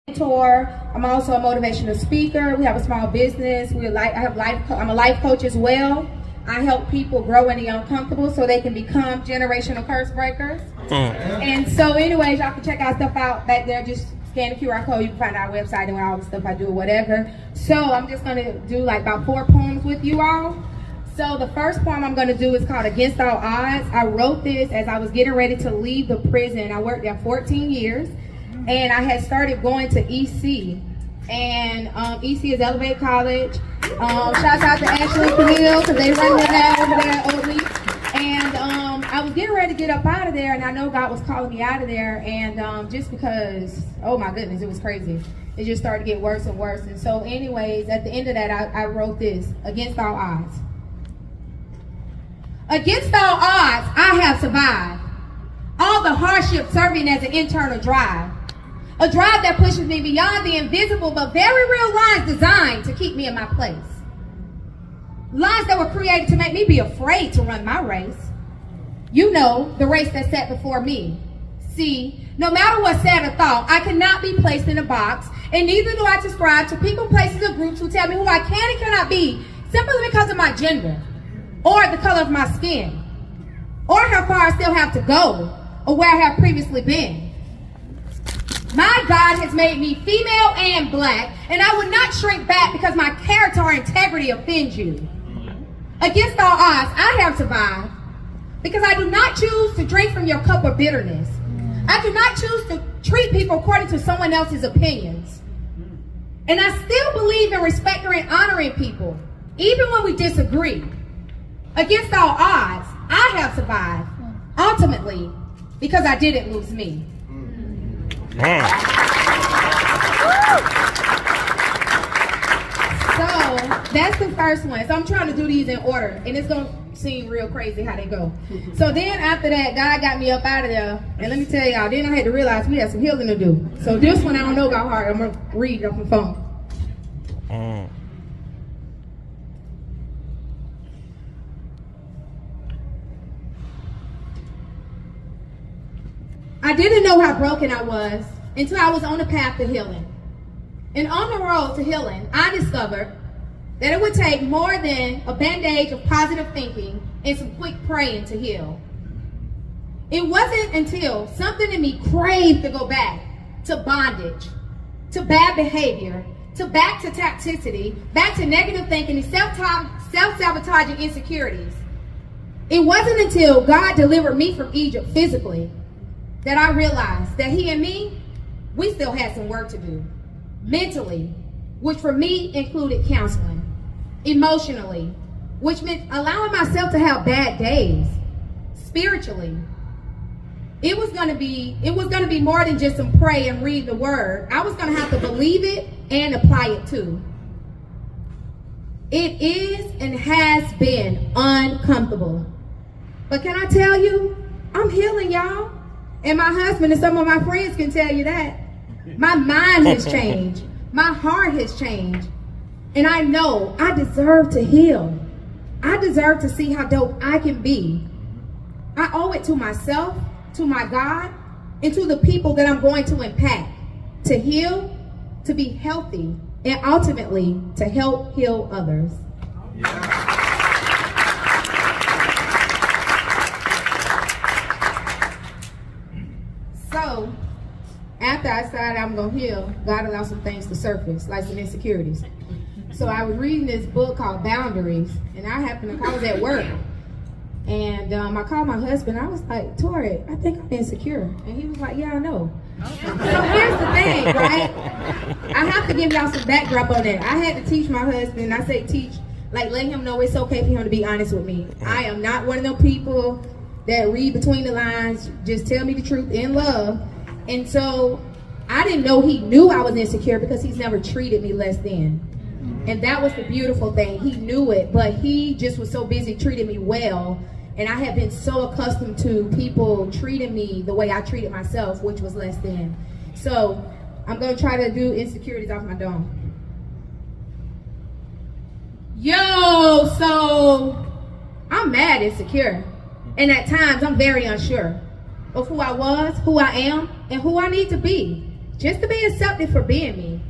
mentor. I'm also a motivational speaker. We have a small business. I'm a life coach as well. I help people grow in the uncomfortable so they can become generational curse breakers. And so anyways, y'all can check our stuff out back there. Just scan the QR code. You can find our website and all the stuff I do or whatever. So I'm just going to do like about 4 poems with you all. So the first poem I'm going to do is called Against All Odds. I wrote this as I was getting ready to leave the prison. I worked there 14 years. And I had started going to EC. And EC is Elevated College. Shouts out to Ashley and Camille because they run it down over there at Oakley. And I was getting ready to get up out of there, and I know God was calling me out of there. And just because, oh my goodness, it was crazy. It just started to get worse and worse. And so anyways, at the end of that, I wrote this, Against All Odds. Against all odds, I have survived. All the hardship serving as an internal drive. A drive that pushes me beyond the invisible but very real lines designed to keep me in my place. Lines that were created to make me be afraid to run my race. You know, the race that's set before me. See, no matter what's said or thought, I cannot be placed in a box, and neither do I subscribe to people, places, or groups who tell me who I can and cannot be simply because of my gender, or the color of my skin, or how far I still have to go, or where I have previously been. My God has made me female and black, and I would not shrink back because my character or integrity offends you. Against all odds, I have survived because I do not choose to drink from your cup of bitterness. I do not choose to treat people according to someone else's opinions. And I still believe in respecting and honoring people, even when we disagree. Against all odds, I have survived, ultimately, because I didn't lose me. So that's the first one. So I'm trying to do these in order, and it's gonna seem real crazy how they go. So then after that, God got me up out of there, and let me tell y'all, then I had to realize we had some healing to do. So this one I don't know about heart. I'm gonna read it off the phone. I didn't know how broken I was until I was on the path to healing. And on the road to healing, I discovered that it would take more than a bandage of positive thinking and some quick praying to heal. It wasn't until something in me craved to go back to bondage, to bad behavior, back to toxicity, back to negative thinking and self-sabotaging insecurities. It wasn't until God delivered me from Egypt physically that I realized that he and me, we still had some work to do. Mentally, which for me included counseling. Emotionally, which meant allowing myself to have bad days. Spiritually, it was gonna be more than just some pray and read the word. I was gonna have to believe it and apply it too. It is and has been uncomfortable. But can I tell you, I'm healing, y'all. And my husband and some of my friends can tell you that. My mind has changed. My heart has changed. And I know I deserve to heal. I deserve to see how dope I can be. I owe it to myself, to my God, and to the people that I'm going to impact. To heal, to be healthy, and ultimately to help heal others. Yeah. So, after I decided I'm going to heal, God allowed some things to surface, like some insecurities. So I was reading this book called Boundaries, and I was at work. And I called my husband. I was like, Tori, I think I'm insecure. And he was like, yeah, I know. Okay. So here's the thing, right? I have to give y'all some backdrop on that. I had to teach my husband. I say teach, like let him know it's okay for him to be honest with me. I am not one of them people that read between the lines, just tell me the truth in love. And so I didn't know he knew I was insecure because he's never treated me less than. And that was the beautiful thing. He knew it, but he just was so busy treating me well. And I had been so accustomed to people treating me the way I treated myself, which was less than. So I'm going to try to do insecurities off my dome. Yo, so I'm mad insecure. And at times I'm very unsure of who I was, who I am, and who I need to be. just to be accepted for being me.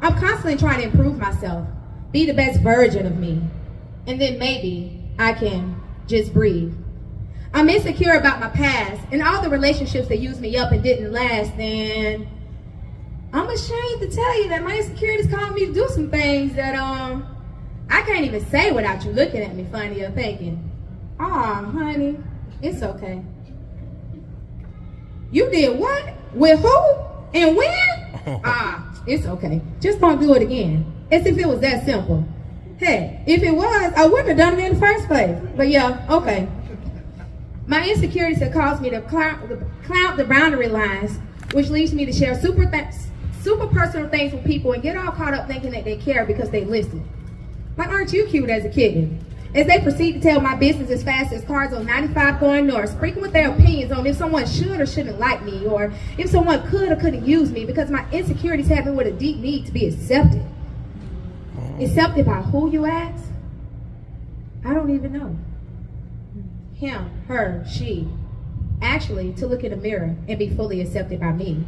I'm constantly trying to improve myself, be the best version of me, and then maybe I can just breathe. I'm insecure about my past and all the relationships that used me up and didn't last, and I'm ashamed to tell you that my insecurities caused me to do some things that I can't even say without you looking at me funny or thinking, "Aw, honey, it's okay." You did what? With who? And when? It's okay. Just don't do it again. As if it was that simple. Hey, if it was, I wouldn't have done it in the first place. But yeah, okay. My insecurities have caused me to cloud the boundary lines, which leads me to share super personal things with people and get all caught up thinking that they care because they listen. Like, aren't you cute as a kitten? As they proceed to tell my business as fast as cars on 95 going north, speaking with their opinions on if someone should or shouldn't like me, or if someone could or couldn't use me, because my insecurities have me with a deep need to be accepted. Accepted by who, you ask? I don't even know. Him, her, she. Actually, to look in the mirror and be fully accepted by me.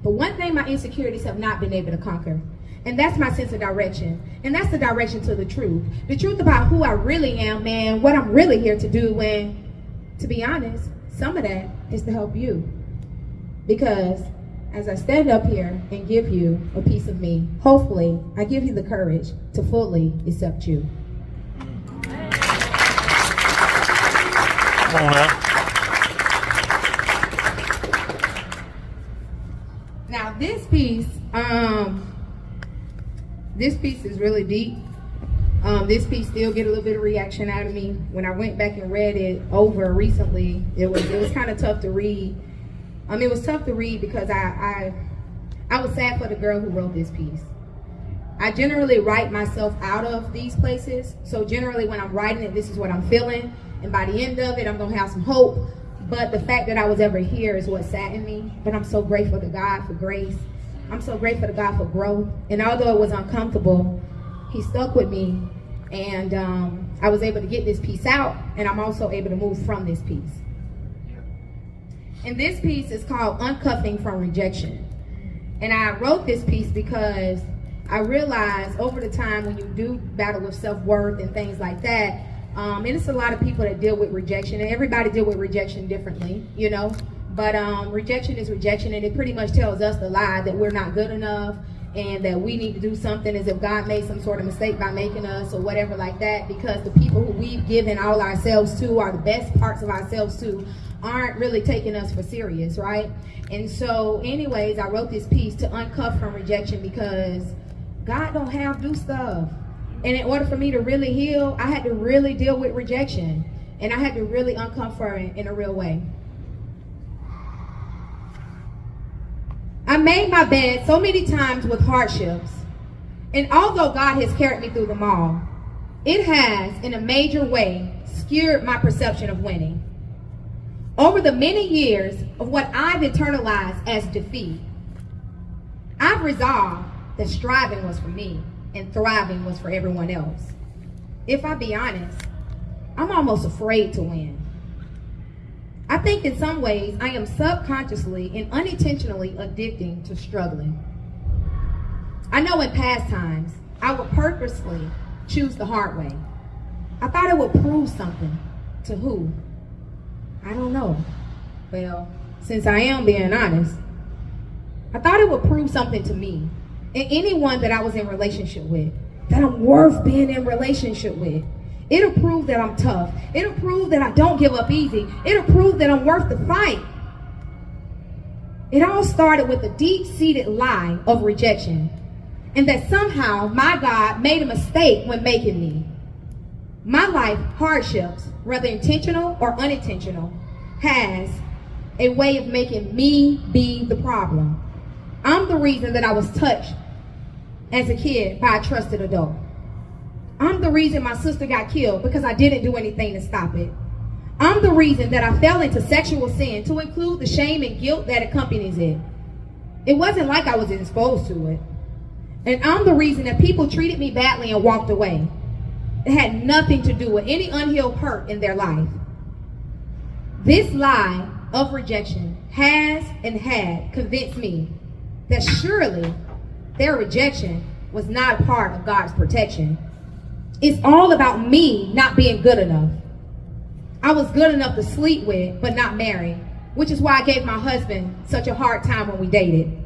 But one thing my insecurities have not been able to conquer, and that's my sense of direction. And that's the direction to the truth. The truth about who I really am, man, what I'm really here to do. And to be honest, some of that is to help you. Because as I stand up here and give you a piece of me, hopefully I give you the courage to fully accept you. Come on now. Now this piece is really deep. This piece still get a little bit of reaction out of me. When I went back and read it over recently, it was kind of tough to read. It was tough to read because I was sad for the girl who wrote this piece. I generally write myself out of these places. So generally when I'm writing it, this is what I'm feeling. And by the end of it, I'm gonna have some hope. But the fact that I was ever here is what saddened me. But I'm so grateful to God for grace. I'm so grateful to God for growth. And although it was uncomfortable, He stuck with me. And I was able to get this piece out. And I'm also able to move from this piece. And this piece is called Uncuffing from Rejection. And I wrote this piece because I realized over the time when you do battle with self-worth and things like that, and it's a lot of people that deal with rejection, and everybody deal with rejection differently, you know. But rejection is rejection, and it pretty much tells us the lie that we're not good enough and that we need to do something as if God made some sort of mistake by making us or whatever like that, because the people who we've given all ourselves to, are the best parts of ourselves to, aren't really taking us for serious, right? And so anyways, I wrote this piece to uncuff from rejection because God don't have do stuff. And in order for me to really heal, I had to really deal with rejection. And I had to really uncomfort it in a real way. I made my bed so many times with hardships. And although God has carried me through them all, it has, in a major way, skewed my perception of winning. Over the many years of what I've internalized as defeat, I've resolved that striving was for me and thriving was for everyone else. If I be honest, I'm almost afraid to win. I think in some ways I am subconsciously and unintentionally addicting to struggling. I know in past times I would purposely choose the hard way. I thought it would prove something. To who? I don't know. Well, since I am being honest, I thought it would prove something to me and anyone that I was in relationship with, that I'm worth being in relationship with. It'll prove that I'm tough. It'll prove that I don't give up easy. It'll prove that I'm worth the fight. It all started with a deep-seated lie of rejection, and that somehow my God made a mistake when making me. My life hardships, whether intentional or unintentional, has a way of making me be the problem. I'm the reason that I was touched as a kid by a trusted adult. I'm the reason my sister got killed because I didn't do anything to stop it. I'm the reason that I fell into sexual sin, to include the shame and guilt that accompanies it. It wasn't like I was exposed to it. And I'm the reason that people treated me badly and walked away. It had nothing to do with any unhealed hurt in their life. This lie of rejection has and had convinced me that surely their rejection was not a part of God's protection. It's all about me not being good enough. I was good enough to sleep with, but not marry, which is why I gave my husband such a hard time when we dated.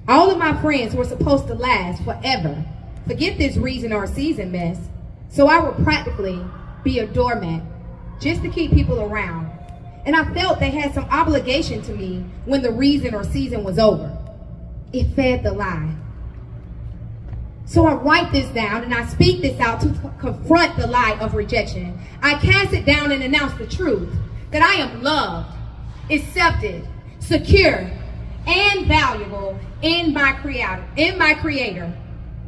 All of my friends were supposed to last forever. Forget this reason or season mess. So I would practically be a doormat just to keep people around. And I felt they had some obligation to me when the reason or season was over. It fed the lie. So I write this down and I speak this out to confront the lie of rejection. I cast it down and announce the truth that I am loved, accepted, secure, and valuable in my creator,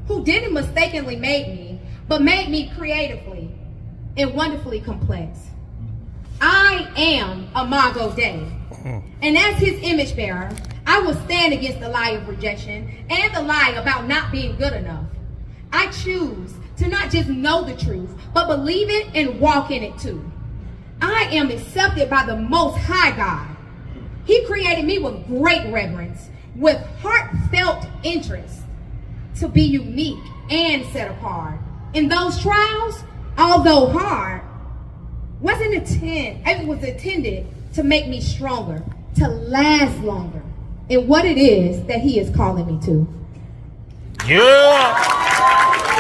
who didn't mistakenly make me, but made me creatively and wonderfully complex. I am Imago Dei, and as his image bearer, I will stand against the lie of rejection and the lie about not being good enough. I choose to not just know the truth, but believe it and walk in it too. I am accepted by the Most High God. He created me with great reverence, with heartfelt interest, to be unique and set apart. In those trials, although hard, it was intended to make me stronger, to last longer in what it is that he is calling me to. Yeah.